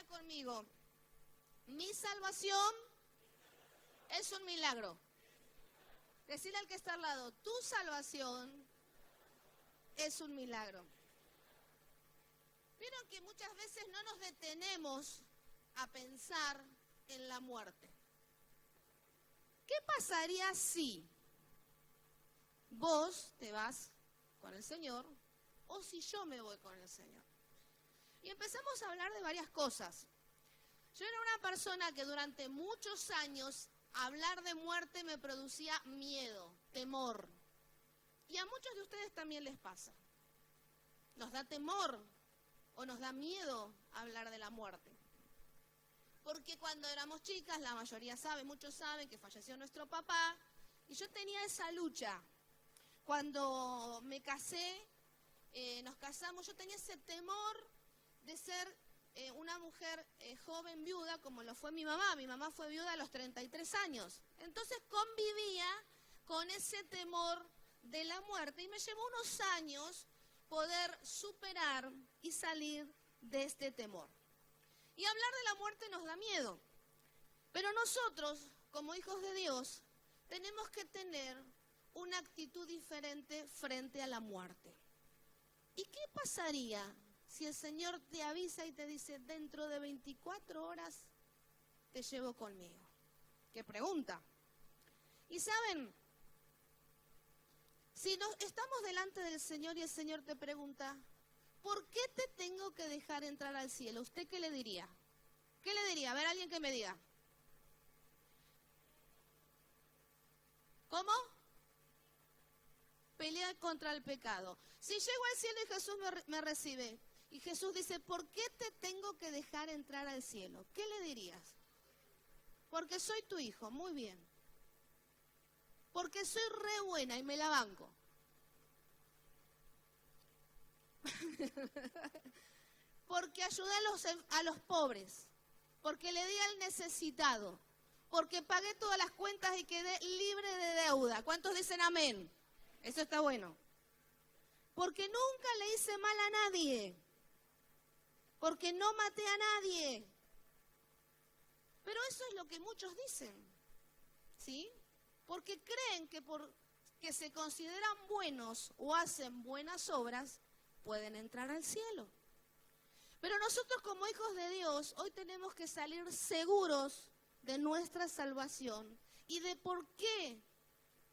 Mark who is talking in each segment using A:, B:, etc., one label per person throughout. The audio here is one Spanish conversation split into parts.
A: Diga conmigo, mi salvación es un milagro. Decirle al que está al lado, tu salvación es un milagro. Vieron que muchas veces no nos detenemos a pensar en la muerte. ¿Qué pasaría si vos te vas con el Señor o si yo me voy con el Señor? Y empezamos a hablar de varias cosas. Yo era una persona que durante muchos años hablar de muerte me producía miedo, temor. Y a muchos de ustedes también les pasa. Nos da temor o nos da miedo hablar de la muerte. Porque cuando éramos chicas, la mayoría sabe, muchos saben que falleció nuestro papá, y yo tenía esa lucha. Cuando me casé, nos casamos, yo tenía ese temor de ser una mujer joven viuda, como lo fue mi mamá. Mi mamá fue viuda a los 33 años. Entonces convivía con ese temor de la muerte, y me llevó unos años poder superar y salir de este temor. Y hablar de la muerte nos da miedo, pero nosotros, como hijos de Dios, tenemos que tener una actitud diferente frente a la muerte. ¿Y qué pasaría si el Señor te avisa y te dice, dentro de 24 horas te llevo conmigo? ¿Qué pregunta? Y saben, si estamos delante del Señor y el Señor te pregunta, ¿por qué te tengo que dejar entrar al cielo? ¿Usted qué le diría? ¿Qué le diría? A ver, alguien que me diga. ¿Cómo? Pelea contra el pecado. Si llego al cielo y Jesús me recibe, y Jesús dice, ¿por qué te tengo que dejar entrar al cielo? ¿Qué le dirías? Porque soy tu hijo, muy bien. Porque soy re buena y me la banco. Porque ayudé a los pobres. Porque le di al necesitado. Porque pagué todas las cuentas y quedé libre de deuda. ¿Cuántos dicen amén? Eso está bueno. Porque nunca le hice mal a nadie. Porque no maté a nadie. Pero eso es lo que muchos dicen. ¿Sí? Porque creen que porque se consideran buenos o hacen buenas obras, pueden entrar al cielo. Pero nosotros como hijos de Dios, hoy tenemos que salir seguros de nuestra salvación y de por qué,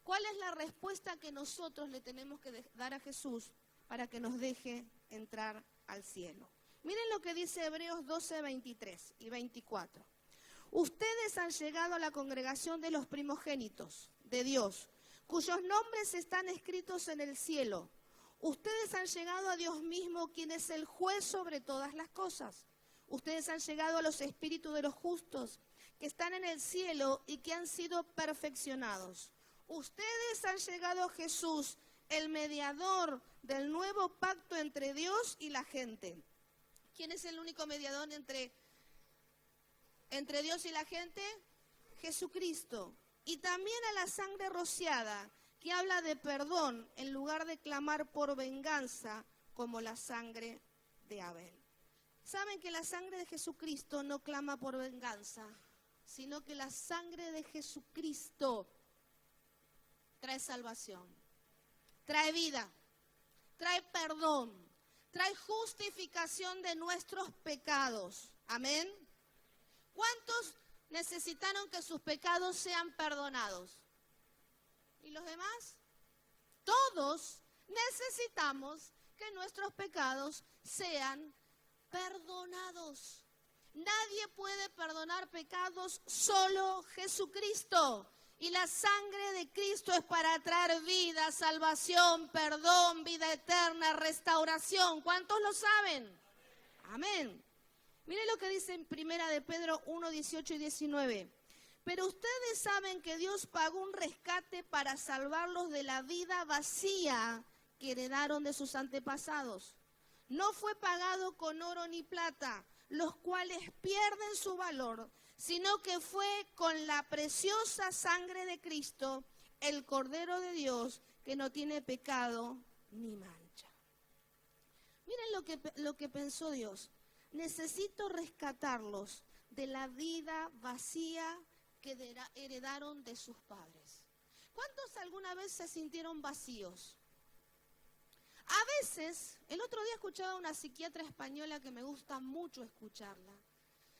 A: cuál es la respuesta que nosotros le tenemos que dar a Jesús para que nos deje entrar al cielo. Miren lo que dice Hebreos 12, 23 y 24. Ustedes han llegado a la congregación de los primogénitos de Dios, cuyos nombres están escritos en el cielo. Ustedes han llegado a Dios mismo, quien es el juez sobre todas las cosas. Ustedes han llegado a los espíritus de los justos, que están en el cielo y que han sido perfeccionados. Ustedes han llegado a Jesús, el mediador del nuevo pacto entre Dios y la gente. ¿Quién es el único mediador entre Dios y la gente? Jesucristo. Y también a la sangre rociada, que habla de perdón en lugar de clamar por venganza como la sangre de Abel. ¿Saben que la sangre de Jesucristo no clama por venganza, sino que la sangre de Jesucristo trae salvación, trae vida, trae perdón, trae justificación de nuestros pecados? Amén. ¿Cuántos necesitaron que sus pecados sean perdonados? ¿Y los demás? Todos necesitamos que nuestros pecados sean perdonados. Nadie puede perdonar pecados, solo Jesucristo. Y la sangre de Cristo es para traer vida, salvación, perdón, vida eterna, restauración. ¿Cuántos lo saben? Amén. Miren lo que dice en 1 de Pedro 1, 18 y 19. Pero ustedes saben que Dios pagó un rescate para salvarlos de la vida vacía que heredaron de sus antepasados. No fue pagado con oro ni plata, los cuales pierden su valor, sino que fue con la preciosa sangre de Cristo, el Cordero de Dios, que no tiene pecado ni mancha. Miren lo que pensó Dios. necesito rescatarlos de la vida vacía que heredaron de sus padres. ¿Cuántos alguna vez se sintieron vacíos? A veces, el otro día escuchaba a una psiquiatra española que me gusta mucho escucharla.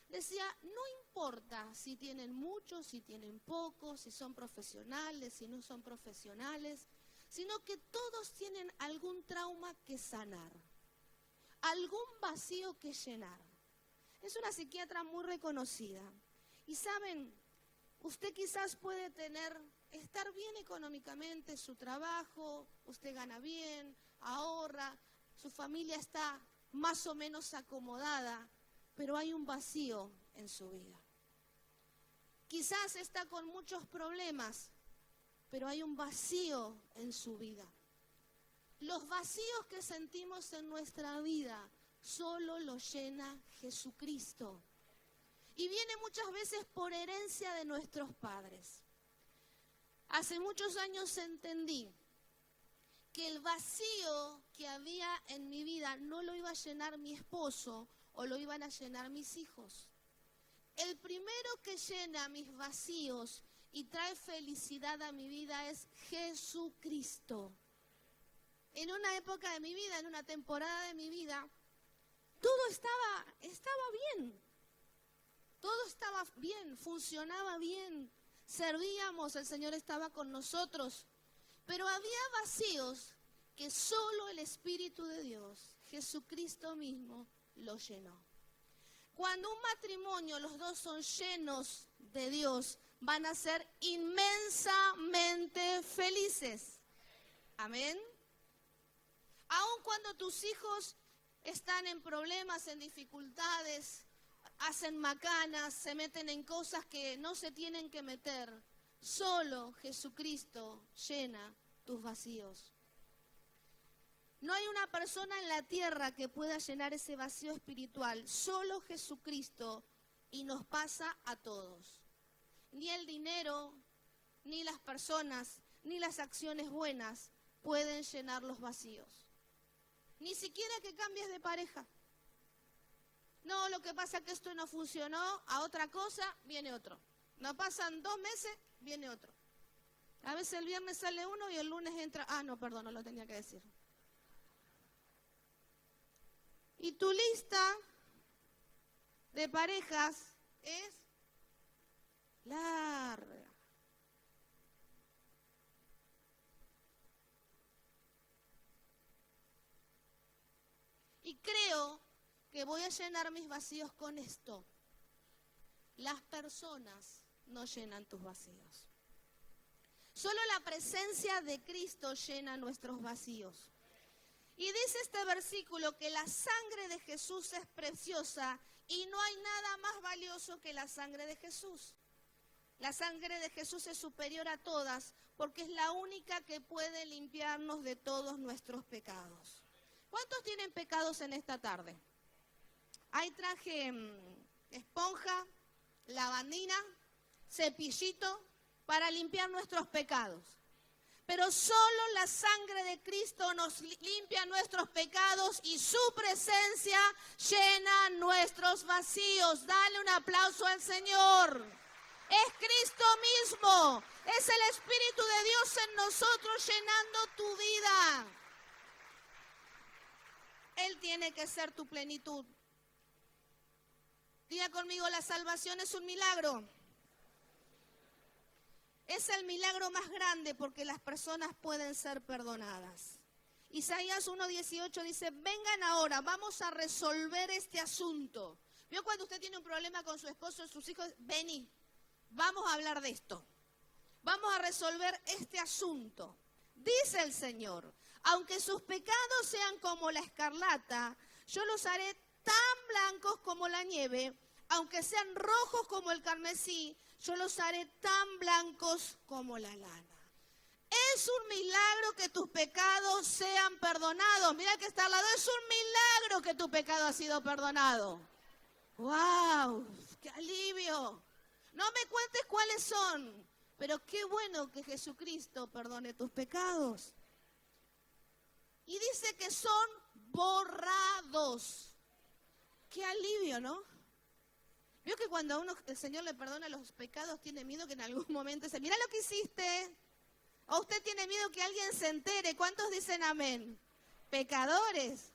A: Decía, no importa si tienen mucho, si tienen poco, si son profesionales, si no son profesionales, sino que todos tienen algún trauma que sanar, algún vacío que llenar. Es una psiquiatra muy reconocida. Y saben, usted quizás puede estar bien económicamente, su trabajo, usted gana bien, ahorra, su familia está más o menos acomodada, pero hay un vacío en su vida. Quizás está con muchos problemas, pero hay un vacío en su vida. Los vacíos que sentimos en nuestra vida solo los llena Jesucristo. Y viene muchas veces por herencia de nuestros padres. Hace muchos años entendí que el vacío que había en mi vida no lo iba a llenar mi esposo o lo iban a llenar mis hijos. El primero que llena mis vacíos y trae felicidad a mi vida es Jesucristo. En una época de mi vida, en una temporada de mi vida, todo estaba bien. Todo estaba bien, funcionaba bien. Servíamos, el Señor estaba con nosotros. Pero había vacíos que solo el Espíritu de Dios, Jesucristo mismo, los llenó. Cuando un matrimonio, los dos son llenos de Dios, van a ser inmensamente felices. Amén. Aun cuando tus hijos están en problemas, en dificultades, hacen macanas, se meten en cosas que no se tienen que meter, solo Jesucristo llena tus vacíos. No hay una persona en la tierra que pueda llenar ese vacío espiritual, solo Jesucristo, y nos pasa a todos. Ni el dinero, ni las personas, ni las acciones buenas pueden llenar los vacíos. Ni siquiera que cambies de pareja. No, lo que pasa es que esto no funcionó, a otra cosa viene otro. No pasan 2 meses, viene otro. A veces el viernes sale uno y el lunes entra... no lo tenía que decir. Y tu lista de parejas es larga. Y creo que voy a llenar mis vacíos con esto. Las personas no llenan tus vacíos. Solo la presencia de Cristo llena nuestros vacíos. Y dice este versículo que la sangre de Jesús es preciosa y no hay nada más valioso que la sangre de Jesús. La sangre de Jesús es superior a todas porque es la única que puede limpiarnos de todos nuestros pecados. ¿Cuántos tienen pecados en esta tarde? Ahí traje esponja, lavandina, cepillito para limpiar nuestros pecados. Pero solo la sangre de Cristo nos limpia nuestros pecados y su presencia llena nuestros vacíos. Dale un aplauso al Señor. Es Cristo mismo, es el Espíritu de Dios en nosotros llenando tu vida. Él tiene que ser tu plenitud. Diga conmigo, la salvación es un milagro. Es el milagro más grande porque las personas pueden ser perdonadas. Isaías 1:18 dice, vengan ahora, vamos a resolver este asunto. ¿Vio cuando usted tiene un problema con su esposo o sus hijos? Vení, vamos a hablar de esto. Vamos a resolver este asunto. Dice el Señor, aunque sus pecados sean como la escarlata, yo los haré tan blancos como la nieve, aunque sean rojos como el carmesí, yo los haré tan blancos como la lana. Es un milagro que tus pecados sean perdonados. Mira que está al lado, es un milagro que tu pecado ha sido perdonado. ¡Wow! ¡Qué alivio! No me cuentes cuáles son, pero qué bueno que Jesucristo perdone tus pecados. Y dice que son borrados. Qué alivio, ¿no? Vio que cuando a uno el Señor le perdona los pecados, tiene miedo que en algún momento dice, mira lo que hiciste. O usted tiene miedo que alguien se entere. ¿Cuántos dicen amén? Pecadores.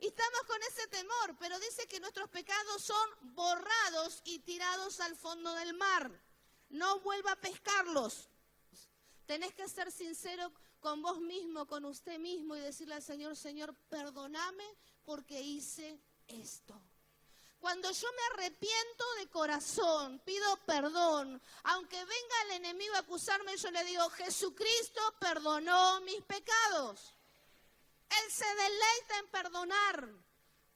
A: Y estamos con ese temor, pero dice que nuestros pecados son borrados y tirados al fondo del mar. No vuelva a pescarlos. Tenés que ser sincero con vos mismo, con usted mismo y decirle al Señor, Señor, perdóname porque hice esto. Cuando yo me arrepiento de corazón, pido perdón, aunque venga el enemigo a acusarme, yo le digo, Jesucristo perdonó mis pecados. Él se deleita en perdonar.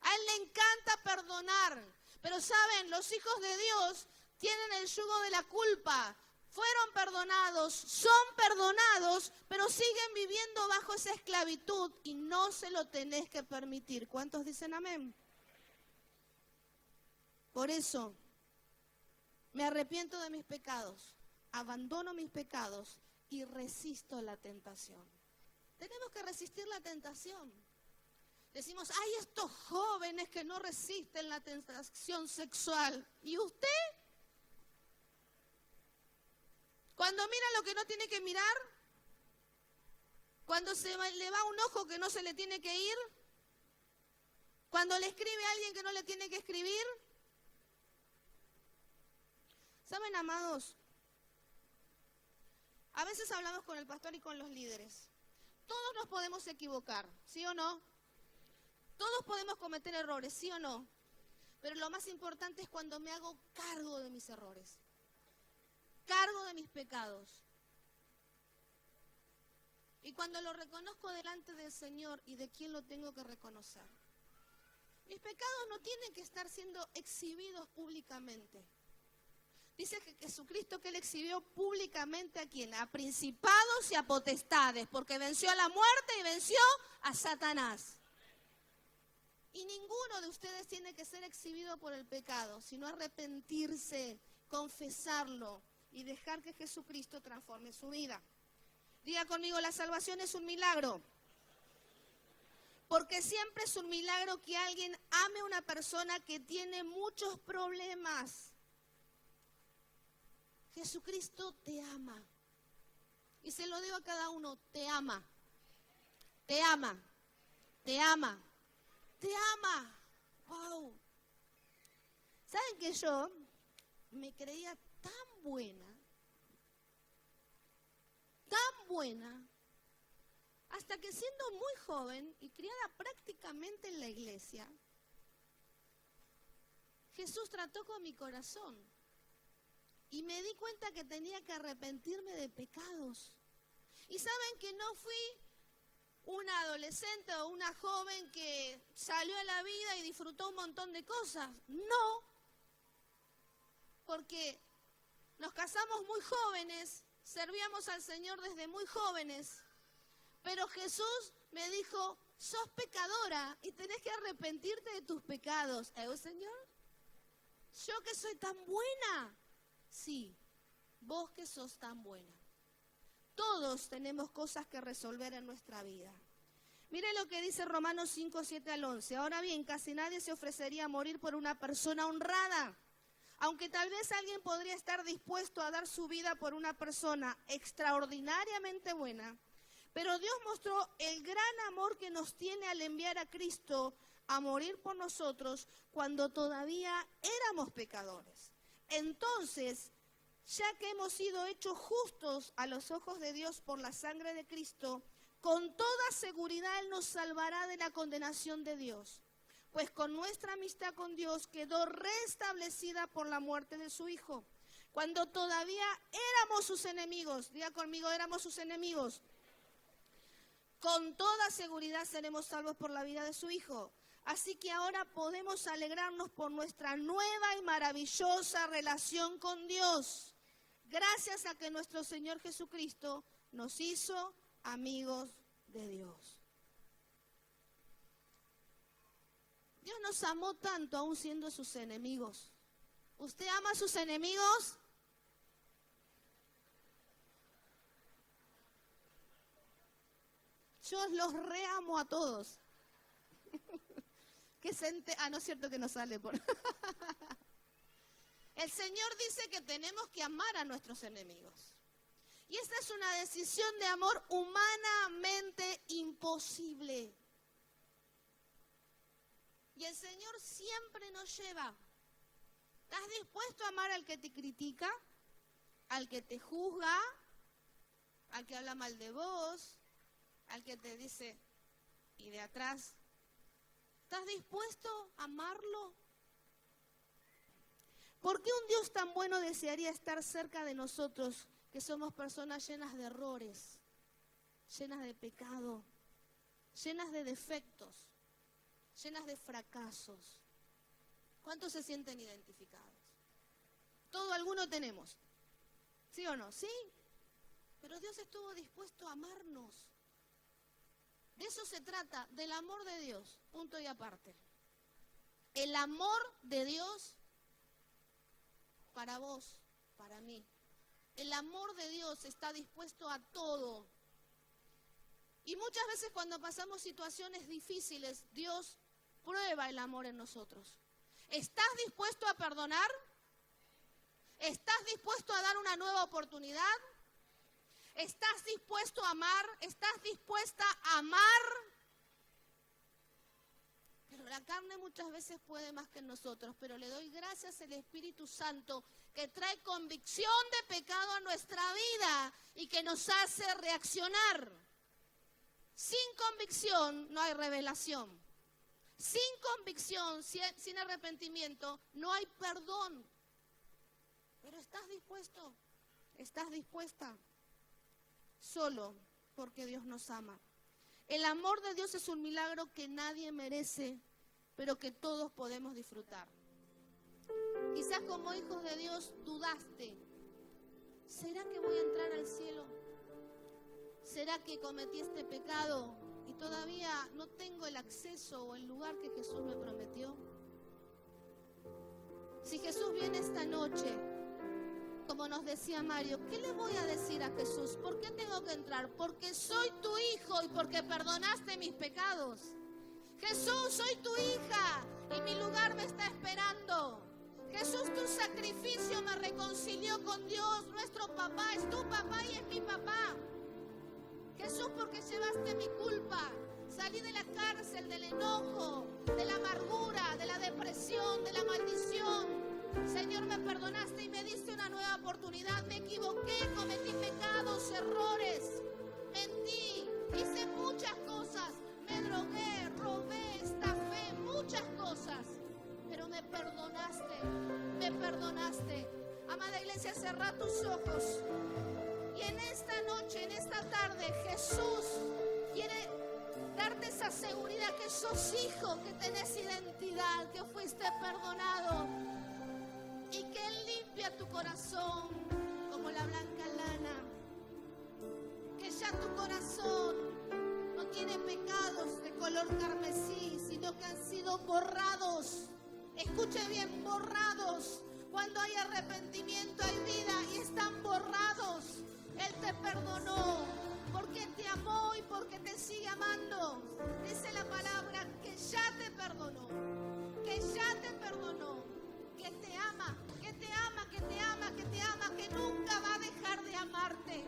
A: A Él le encanta perdonar. Pero saben, los hijos de Dios tienen el yugo de la culpa. Fueron perdonados, son perdonados, pero siguen viviendo bajo esa esclavitud y no se lo tenés que permitir. ¿Cuántos dicen amén? Por eso, me arrepiento de mis pecados, abandono mis pecados y resisto la tentación. Tenemos que resistir la tentación. Decimos, ay, estos jóvenes que no resisten la tentación sexual. ¿Y usted? Cuando mira lo que no tiene que mirar, cuando le va un ojo que no se le tiene que ir, cuando le escribe a alguien que no le tiene que escribir. ¿Saben, amados? A veces hablamos con el pastor y con los líderes. Todos nos podemos equivocar, ¿sí o no? Todos podemos cometer errores, ¿sí o no? Pero lo más importante es cuando me hago cargo de mis errores, cargo de mis pecados. Y cuando lo reconozco delante del Señor y de quién lo tengo que reconocer. Mis pecados no tienen que estar siendo exhibidos públicamente. Dice que Jesucristo que Él exhibió públicamente ¿a quién? A principados y a potestades, porque venció a la muerte y venció a Satanás. Y ninguno de ustedes tiene que ser exhibido por el pecado, sino arrepentirse, confesarlo y dejar que Jesucristo transforme su vida. Diga conmigo, la salvación es un milagro. Porque siempre es un milagro que alguien ame a una persona que tiene muchos problemas. Jesucristo te ama. Y se lo digo a cada uno, te ama. Te ama. Te ama. Te ama. Wow. ¿Saben que yo me creía tan buena, hasta que siendo muy joven y criada prácticamente en la iglesia, Jesús trató con mi corazón y me di cuenta que tenía que arrepentirme de pecados. Y saben que no fui una adolescente o una joven que salió a la vida y disfrutó un montón de cosas. No, porque nos casamos muy jóvenes, servíamos al Señor desde muy jóvenes, pero Jesús me dijo, sos pecadora y tenés que arrepentirte de tus pecados. Señor? ¿Yo que soy tan buena? Sí, vos que sos tan buena. Todos tenemos cosas que resolver en nuestra vida. Mire lo que dice Romanos 5, 7 al 11. Ahora bien, casi nadie se ofrecería a morir por una persona honrada. Aunque tal vez alguien podría estar dispuesto a dar su vida por una persona extraordinariamente buena, pero Dios mostró el gran amor que nos tiene al enviar a Cristo a morir por nosotros cuando todavía éramos pecadores. Entonces, ya que hemos sido hechos justos a los ojos de Dios por la sangre de Cristo, con toda seguridad Él nos salvará de la condenación de Dios. Pues con nuestra amistad con Dios quedó restablecida por la muerte de su Hijo. Cuando todavía éramos sus enemigos, diga conmigo, éramos sus enemigos. Con toda seguridad seremos salvos por la vida de su Hijo. Así que ahora podemos alegrarnos por nuestra nueva y maravillosa relación con Dios. Gracias a que nuestro Señor Jesucristo nos hizo amigos de Dios. Dios nos amó tanto aún siendo sus enemigos. ¿Usted ama a sus enemigos? Yo los reamo a todos. no es cierto que no sale por... El Señor dice que tenemos que amar a nuestros enemigos. Y esta es una decisión de amor humanamente imposible. Y el Señor siempre nos lleva. ¿Estás dispuesto a amar al que te critica? ¿Al que te juzga? ¿Al que habla mal de vos? ¿Al que te dice, y de atrás? ¿Estás dispuesto a amarlo? ¿Por qué un Dios tan bueno desearía estar cerca de nosotros, que somos personas llenas de errores, llenas de pecado, llenas de defectos, llenas de fracasos? ¿Cuántos se sienten identificados? Todo alguno tenemos. ¿Sí o no? Sí. Pero Dios estuvo dispuesto a amarnos. De eso se trata, del amor de Dios, punto y aparte. El amor de Dios para vos, para mí. El amor de Dios está dispuesto a todo. Y muchas veces cuando pasamos situaciones difíciles, Dios prueba el amor en nosotros. ¿Estás dispuesto a perdonar? ¿Estás dispuesto a dar una nueva oportunidad? ¿Estás dispuesto a amar? ¿Estás dispuesta a amar? Pero la carne muchas veces puede más que nosotros, pero le doy gracias al Espíritu Santo que trae convicción de pecado a nuestra vida y que nos hace reaccionar. Sin convicción no hay revelación. Sin convicción, sin arrepentimiento, no hay perdón. Pero ¿estás dispuesto? ¿Estás dispuesta? Solo porque Dios nos ama. El amor de Dios es un milagro que nadie merece, pero que todos podemos disfrutar. Quizás como hijos de Dios dudaste. ¿Será que voy a entrar al cielo? ¿Será que cometí este pecado y todavía no tengo el acceso o el lugar que Jesús me prometió? Si Jesús viene esta noche, como nos decía Mario, ¿qué le voy a decir a Jesús? ¿Por qué tengo que entrar? Porque soy tu hijo y porque perdonaste mis pecados. Jesús, soy tu hija y mi lugar me está esperando. Jesús, tu sacrificio me reconcilió con Dios. Nuestro papá es tu papá y es mi papá. Jesús, porque llevaste mi culpa. Salí de la cárcel, del enojo, de la amargura, de la depresión, de la maldición. Señor, me perdonaste y me diste una nueva oportunidad. Me equivoqué, cometí pecados, errores, mentí, hice muchas cosas, me drogué, robé, estafé, muchas cosas. Pero me perdonaste, me perdonaste. Amada iglesia, cerrá tus ojos. Y en esta noche, en esta tarde, Jesús quiere darte esa seguridad que sos hijo, que tenés identidad, que fuiste perdonado. Y que Él limpia tu corazón como la blanca lana. Que ya tu corazón no tiene pecados de color carmesí, sino que han sido borrados. Escuche bien, borrados. Cuando hay arrepentimiento hay vida y están borrados. Él te perdonó porque te amó y porque te sigue amando. Dice la palabra que ya te perdonó, que ya te perdonó. Que te ama, que te ama, que te ama, que te ama, que nunca va a dejar de amarte,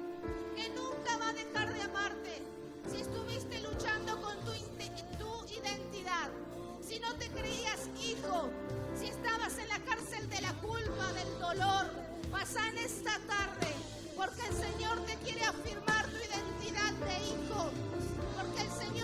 A: que nunca va a dejar de amarte. Si estuviste luchando con tu identidad, si no te creías hijo, si estabas en la cárcel de la culpa, del dolor, pasa en esta tarde, porque el Señor te quiere afirmar tu identidad de hijo, porque el Señor